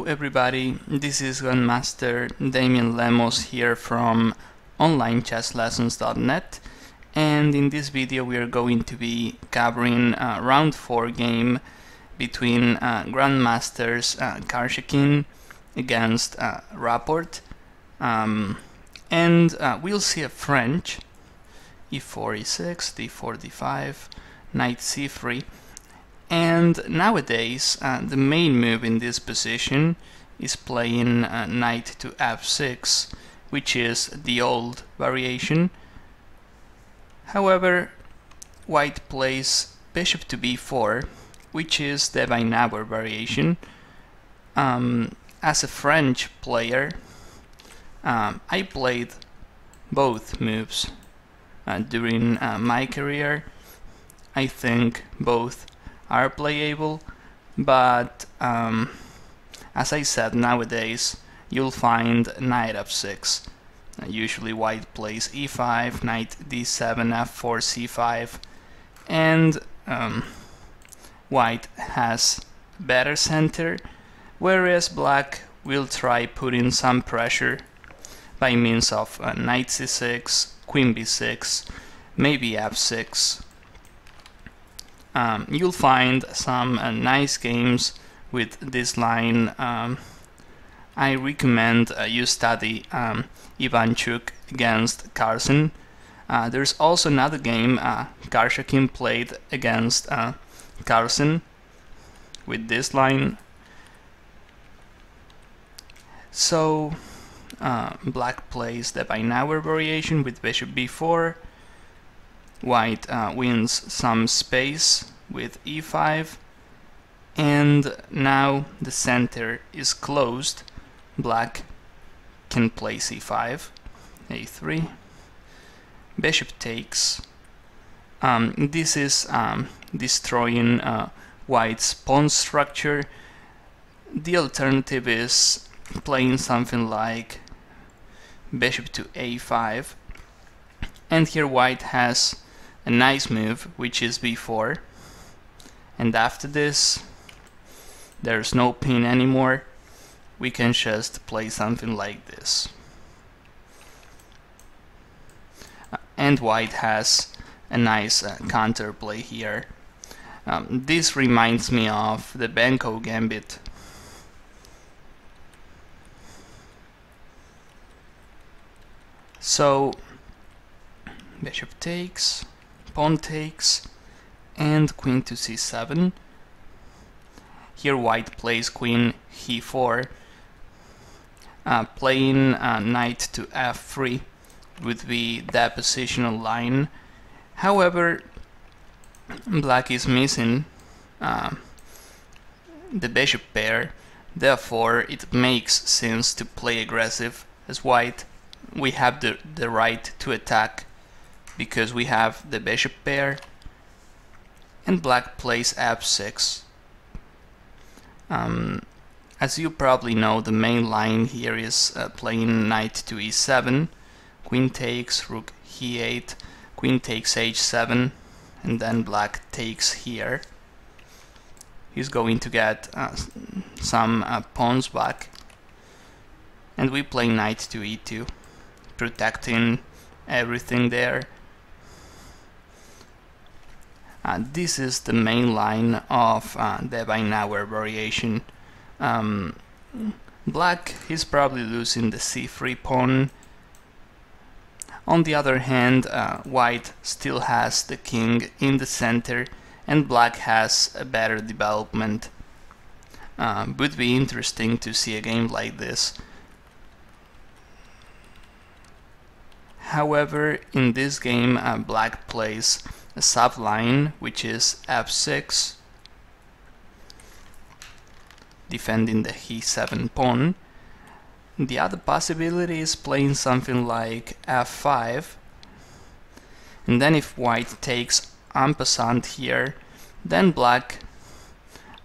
everybody, this is Grandmaster Damian Lemos here from onlinechesslessons.net, and in this video we are going to be covering round 4 game between Grandmasters Karjakin against Rapport, and we'll see a French e4, e6, d4, d5, knight c3. And nowadays, the main move in this position is playing knight to f6, which is the old variation. However, white plays bishop to b4, which is the Winaver variation. As a French player, I played both moves during my career. I think both are playable, but as I said, nowadays you'll find knight f6. Usually white plays e5, knight d7, f4, c5, and white has better center, whereas black will try putting some pressure by means of knight c6, queen b6, maybe f6. You'll find some nice games with this line. I recommend you study Ivanchuk against Carlsen. There's also another game Karjakin played against Carlsen with this line. So black plays the Winaver variation with bishop b4. White wins some space with e5, and now the center is closed. Black can play c5, a3, bishop takes. This is destroying white's pawn structure. The alternative is playing something like bishop to a5, and here white has a nice move, which is b4, and after this there's no pin anymore. We can just play something like this, and white has a nice counterplay here. This reminds me of the Benko gambit. So bishop takes, pawn takes, and queen to c7. Here white plays queen e4. Playing knight to f3 would be the positional line. However, black is missing the bishop pair, therefore it makes sense to play aggressive. As white, we have the right to attack because we have the bishop pair, and black plays f6. As you probably know, the main line here is playing knight to e7, queen takes, rook e8, queen takes h7, and then black takes here. He's going to get some pawns back, and we play knight to e2, protecting everything there. This is the main line of the Winaver variation. Black is probably losing the c3 pawn. On the other hand, white still has the king in the center, and black has a better development. Would be interesting to see a game like this. However, in this game, black plays a subline, which is f6, defending the e7 pawn. The other possibility is playing something like f5, and then if white takes en passant here, then black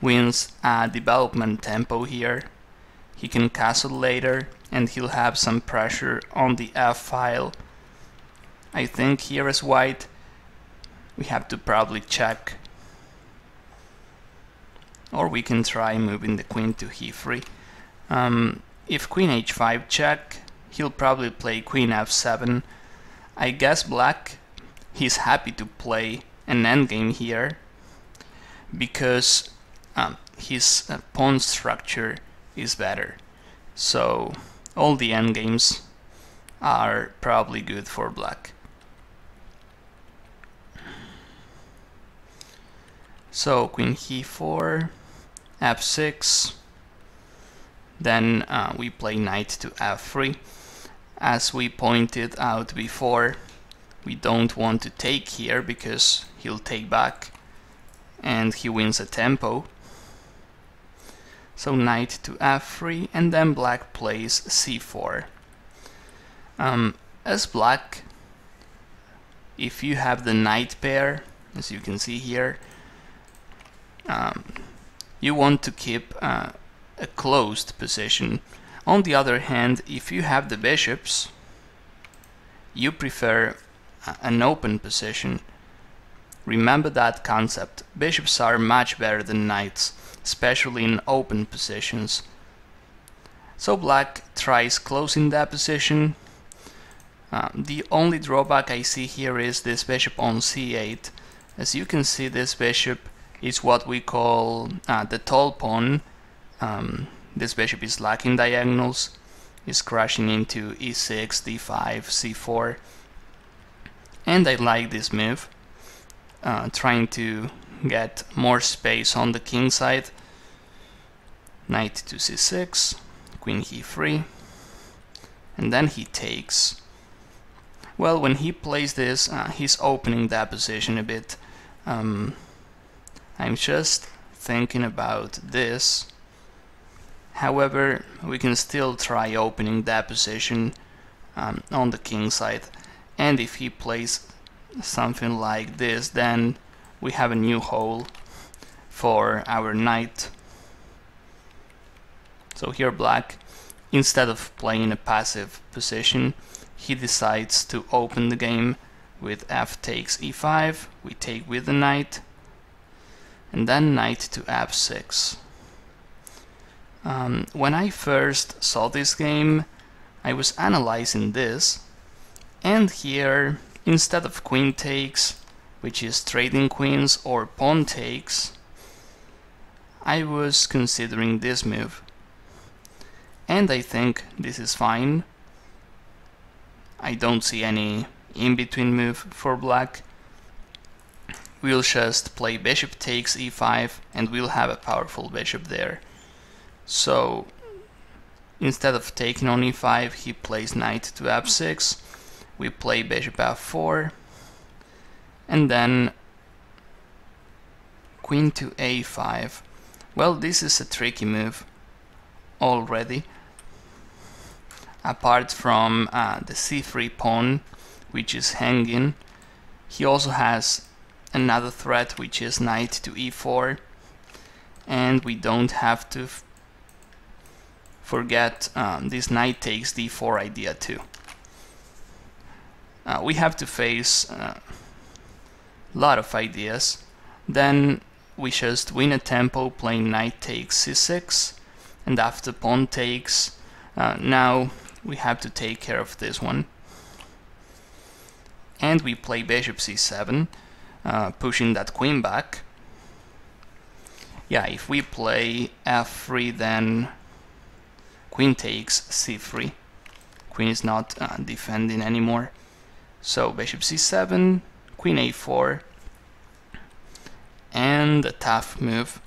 wins a development tempo here. He can castle later, and he'll have some pressure on the f file. I think here as white, we have to probably check or we can try moving the queen to e3. If queen h5 check, he'll probably play queen f7. I guess black, he's happy to play an endgame here because his pawn structure is better. So all the endgames are probably good for black. So queen e4, f6, then we play knight to f3. As we pointed out before, we don't want to take here because he'll take back and he wins a tempo. So knight to f3, and then black plays c4. As black, if you have the knight pair, as you can see here, you want to keep a closed position. On the other hand, if you have the bishops, you prefer an open position. Remember that concept. Bishops are much better than knights, especially in open positions. So black tries closing that position. The only drawback I see here is this bishop on c8. As you can see, this bishop is what we call the tall pawn. This bishop is lacking diagonals, is crashing into e6, d5, c4, and I like this move, trying to get more space on the king side. Knight to c6, queen e3, and then he takes. Well, when he plays this, he's opening that position a bit. I'm just thinking about this. However, we can still try opening that position on the king side, and if he plays something like this, then we have a new hole for our knight. So here black, instead of playing a passive position, he decides to open the game with f takes e5, we take with the knight, and then knight to f6. When I first saw this game, I was analyzing this, and here, instead of queen takes, which is trading queens, or pawn takes, I was considering this move. And I think this is fine. I don't see any in-between move for black. We'll just play bishop takes e5, and we'll have a powerful bishop there. So instead of taking on e5, he plays knight to f6, we play bishop f4, and then queen to a5. Well, this is a tricky move already. Apart from the c3 pawn, which is hanging, he also has another threat, which is knight to e4, and we don't have to forget this knight takes d4 idea too. We have to face a lot of ideas. Then we just win a tempo playing knight takes c6, and after pawn takes, now we have to take care of this one. And we play bishop c7, pushing that queen back. Yeah, if we play f3, then queen takes c3. Queen is not defending anymore. So bishop c7, queen a4, and a tough move,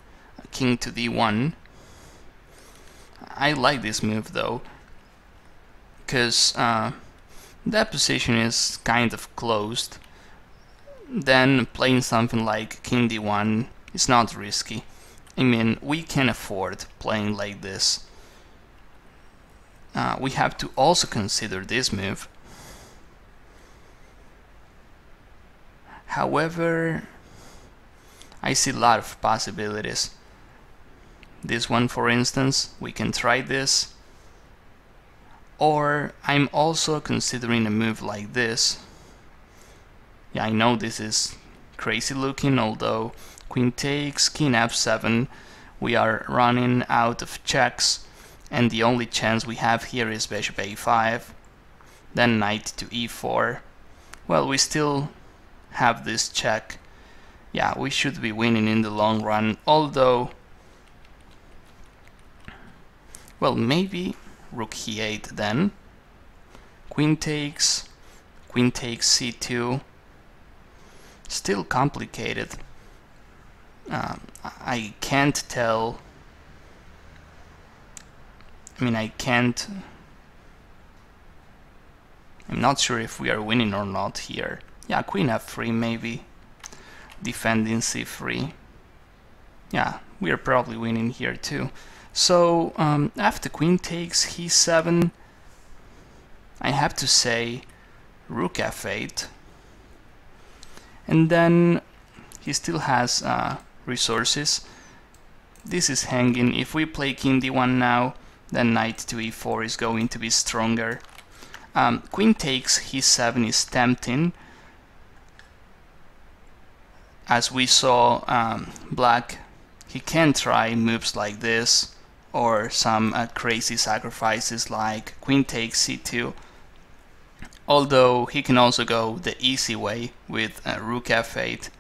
king to d1. I like this move though, because that position is kind of closed. Then playing something like king d1 is not risky. I mean, we can afford playing like this. We have to also consider this move. However, I see a lot of possibilities. This one, for instance, we can try this. Or I'm also considering a move like this. Yeah, I know this is crazy looking, although queen takes, king f7, we are running out of checks, and the only chance we have here is bishop a5, then knight to e4. Well, we still have this check. Yeah, we should be winning in the long run, although, well, maybe rook e8 then. Queen takes c2. Still complicated. I can't tell. I mean, I'm not sure if we are winning or not here. Yeah, queen f3 maybe. Defending c3. Yeah, we are probably winning here too. So after queen takes e7, I have to say rook f8. And then he still has resources. This is hanging. If we play king d1 now, then knight to e4 is going to be stronger. Queen takes e7 is tempting. As we saw, black, he can try moves like this, or some crazy sacrifices like queen takes c2. Although he can also go the easy way with rook f8,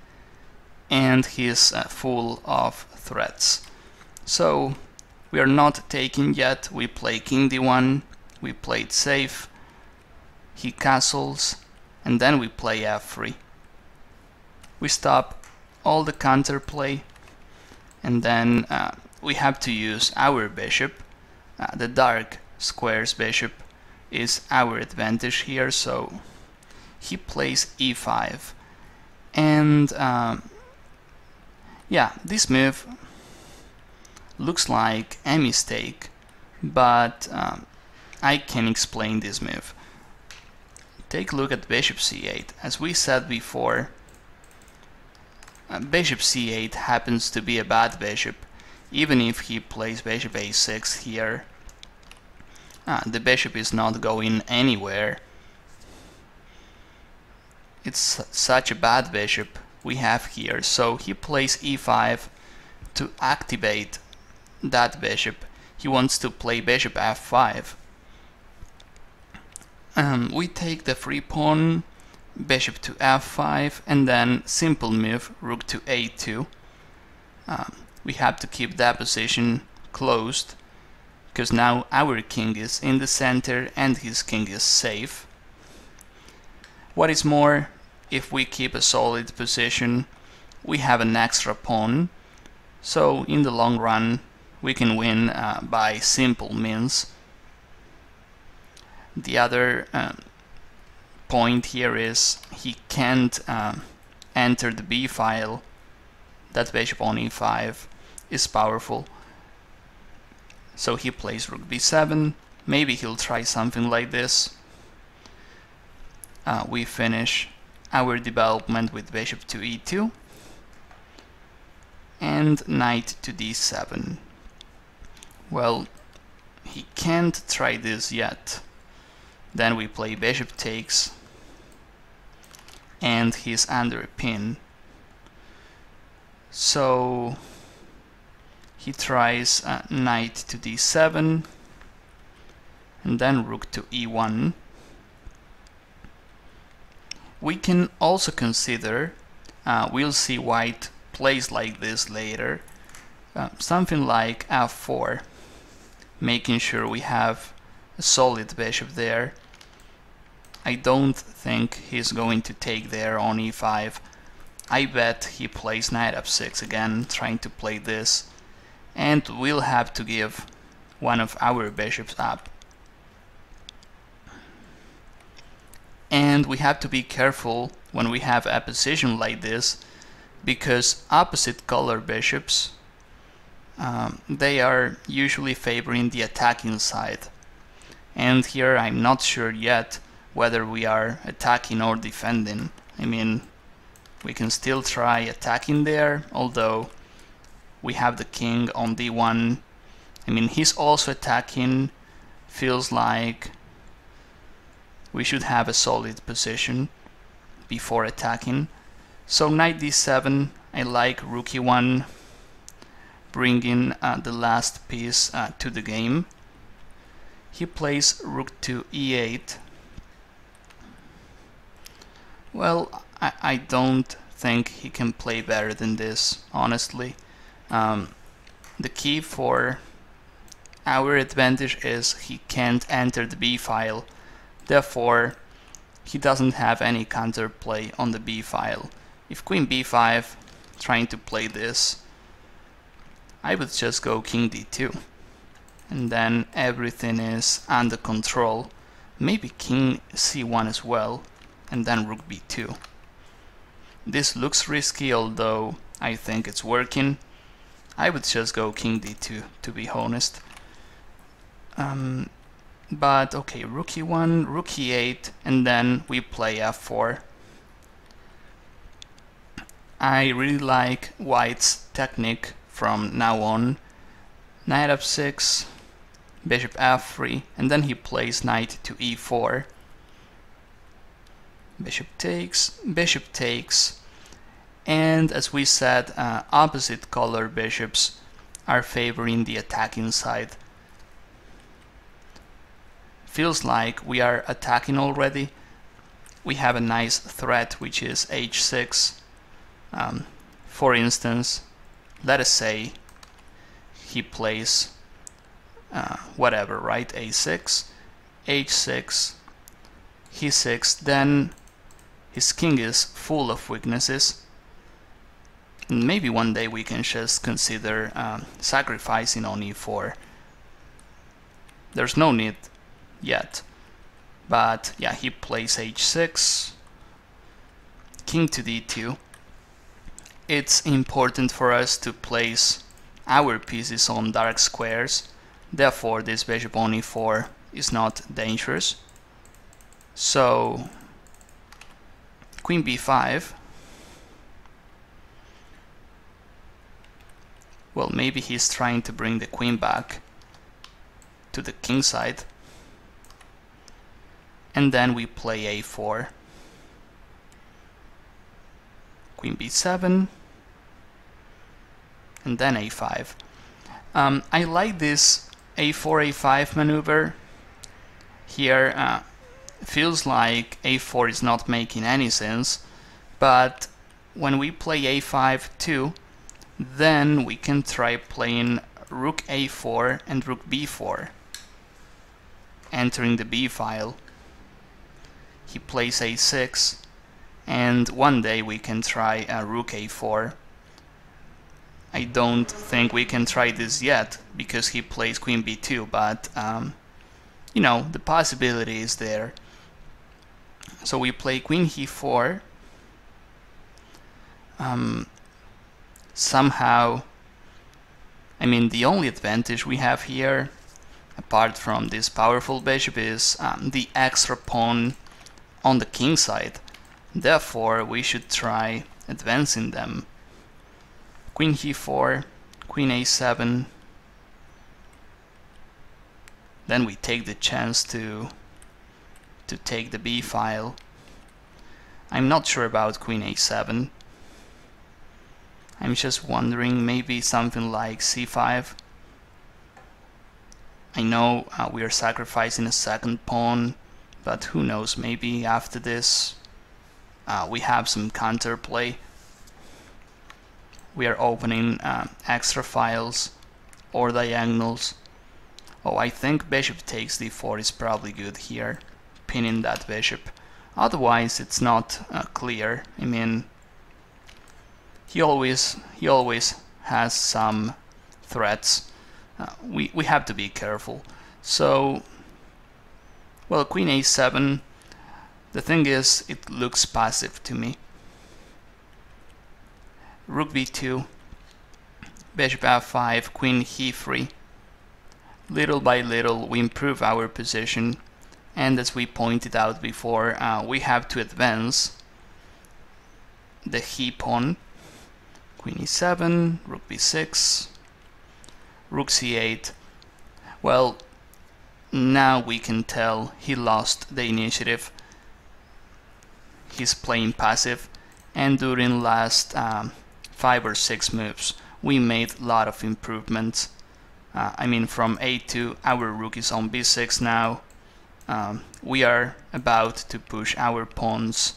and he is full of threats. So we are not taking yet. We play king d1, we played safe, he castles, and then we play f3. We stop all the counterplay, and then we have to use our bishop. The dark square's bishop is our advantage here, so he plays e5. And yeah, this move looks like a mistake, but I can explain this move. Take a look at bishop c8. As we said before, bishop c8 happens to be a bad bishop. Even if he plays bishop a6 here, the bishop is not going anywhere. It's such a bad bishop we have here. So he plays e5 to activate that bishop. He wants to play bishop f5. We take the free pawn, bishop to f5, and then simple move, rook to a2. We have to keep that position closed, because now our king is in the center and his king is safe. What is more, if we keep a solid position, we have an extra pawn, so in the long run we can win by simple means. The other point here is he can't enter the b file. That bishop on e5 is powerful. So he plays rook b7. Maybe he'll try something like this. We finish our development with bishop to e2 and knight to d7. Well, he can't try this yet. Then we play bishop takes, and he's under a pin. So he tries knight to d7, and then rook to e1. We can also consider, we'll see white plays like this later, something like f4, making sure we have a solid bishop there. I don't think he's going to take there on e5. I bet he plays knight f6 again, trying to play this, and we'll have to give one of our bishops up. And we have to be careful when we have a position like this, because opposite color bishops, they are usually favoring the attacking side. And here I'm not sure yet whether we are attacking or defending. I mean, we can still try attacking there, although we have the king on d1. I mean, he's also attacking. Feels like we should have a solid position before attacking. So knight d7, I like rook e1, bringing the last piece to the game. He plays rook to e8. Well, I don't think he can play better than this, honestly. The key for our advantage is he can't enter the b file, therefore he doesn't have any counterplay on the b file. If queen b5, trying to play this, I would just go king d2, and then everything is under control. Maybe king c1 as well, and then rook b2. This looks risky, although I think it's working. I would just go king d2, to be honest. But okay, rook e1, rook e8, and then we play f4. I really like white's technique from now on. Knight f6, bishop f3, and then he plays knight to e4. Bishop takes, and as we said, opposite color bishops are favoring the attacking side. Feels like we are attacking already. We have a nice threat, which is h6. For instance, let us say he plays whatever, right? a6, h6, e6, then his king is full of weaknesses. And maybe one day we can just consider sacrificing on e4. There's no need yet, but yeah, he plays h6, king to d2. It's important for us to place our pieces on dark squares, therefore this bishop on e4 is not dangerous. So queen b5, well, maybe he's trying to bring the queen back to the king side, and then we play a4, queen b7, and then a5. I like this a4 a5 maneuver here. Feels like a4 is not making any sense, but when we play a5 too, then we can try playing rook a4 and rook b4, entering the b file. He plays a6, and one day we can try rook a4. I don't think we can try this yet because he plays queen b2, but you know, the possibility is there. So we play queen e4. Somehow, I mean, the only advantage we have here, apart from this powerful bishop, is the extra pawn on the king side. Therefore, we should try advancing them. Queen e4, queen a7. Then we take the chance to take the b file. I'm not sure about queen a7. I'm just wondering, maybe something like c5. I know we are sacrificing a second pawn, but who knows, maybe after this we have some counterplay. We are opening extra files or diagonals. Oh, I think bishop takes d4 is probably good here, pinning that bishop. Otherwise it's not clear. I mean, he always has some threats. We have to be careful. So, well, queen a7, the thing is, it looks passive to me. Rook b2, bishop f5, queen e3. Little by little we improve our position, and as we pointed out before, we have to advance the e pawn. Queen e7, rook b6, rook c8. Well, now we can tell he lost the initiative. He's playing passive, and during last 5 or 6 moves we made a lot of improvements. I mean from a2, our rook is on b6 now. We are about to push our pawns.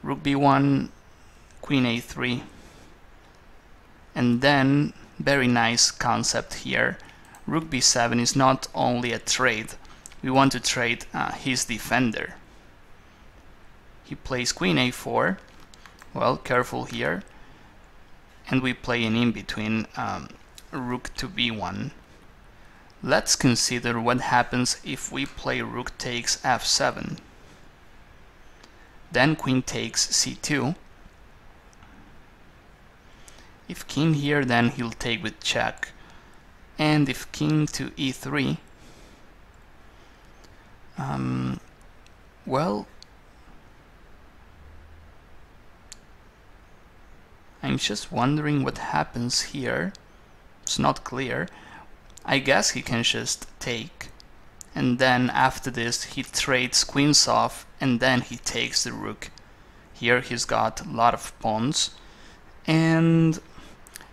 Rook b1, queen a3, and then very nice concept here. Rook b7 is not only a trade, we want to trade his defender. He plays queen a4, well, careful here, and we play an in-between, rook to b1. Let's consider what happens if we play rook takes f7. Then queen takes c2. If king here, then he'll take with check. And if king to e3, well, I'm just wondering what happens here. It's not clear. I guess he can just take, and then after this he trades queens off, and then he takes the rook. Here he's got a lot of pawns, and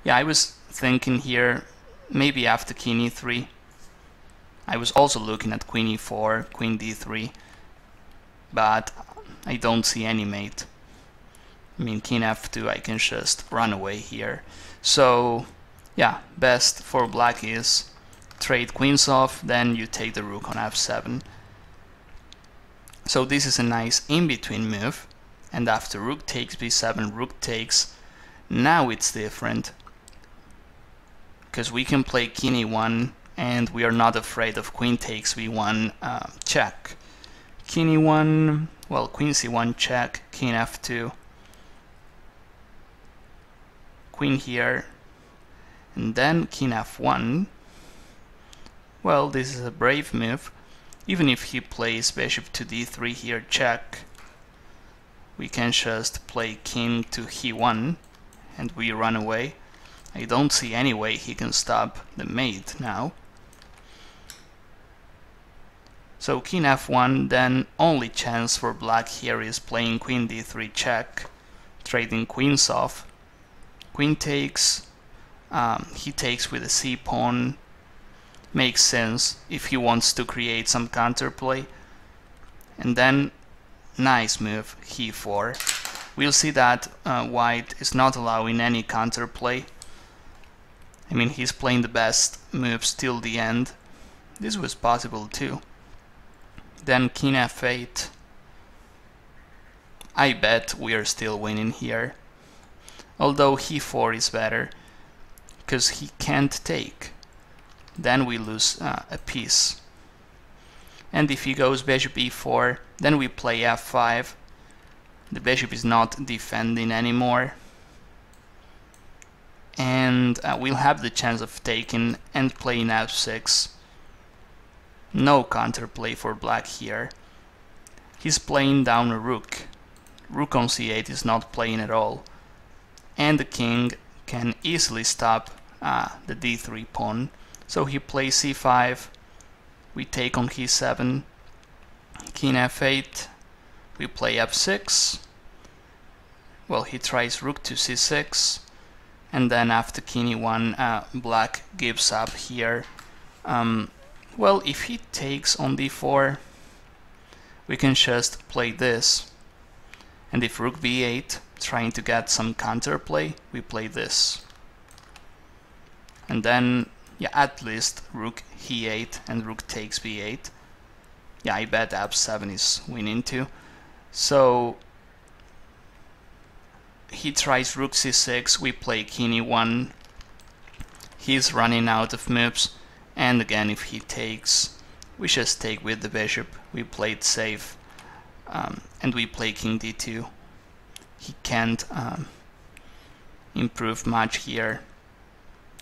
yeah, I was thinking here maybe after king e3. I was also looking at queen e4, queen d3, but I don't see any mate. I mean, king f2, I can just run away here. So yeah, best for black is trade queens off, then you take the rook on f7. So this is a nice in-between move, and after rook takes b7, rook takes, now it's different, because we can play king e1, and we are not afraid of queen takes b1 check. King e1, well, queen c1 check, king f2, queen here, and then king f1. Well, this is a brave move. Even if he plays bishop to d3 here, check, we can just play king to e1 and we run away. I don't see any way he can stop the mate now. So king f1, then only chance for black here is playing queen d3 check, trading queens off. Queen takes, he takes with a c pawn. Makes sense if he wants to create some counterplay. And then nice move, e4. We'll see that white is not allowing any counterplay. I mean, he's playing the best moves till the end. This was possible too. Then king f8. I bet we are still winning here, although e4 is better because he can't take. Then we lose a piece. And if he goes bishop e4, then we play f5. The bishop is not defending anymore, and we'll have the chance of taking and playing f6. No counterplay for black here. He's playing down a rook. Rook on c8 is not playing at all, and the king can easily stop the d3 pawn. So he plays c5, we take on e7, king f8, we play f6, well, he tries rook to c6, and then after king e1, black gives up here. Well, if he takes on d4, we can just play this, and if rook b8, trying to get some counterplay, we play this. And then yeah, at least rook e8 and rook takes b8. Yeah, I bet f7 is winning too. So he tries rook c6, we play king e1. He's running out of moves, and again if he takes, we just take with the bishop. We played safe, and we play king d2. He can't improve much here.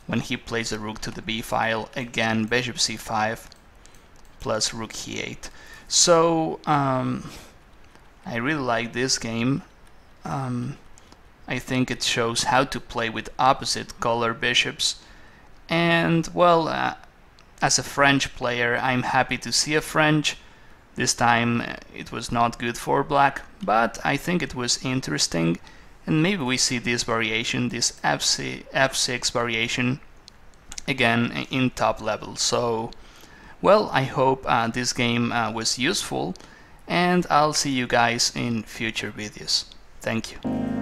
When he plays a rook to the b file, again bishop c5 plus rook e8. So I really like this game. I think it shows how to play with opposite color bishops, and well, as a French player, I'm happy to see a French. This time it was not good for black, but I think it was interesting, and maybe we see this variation, this f6 variation, again in top level. So, well, I hope this game was useful, and I'll see you guys in future videos. Thank you.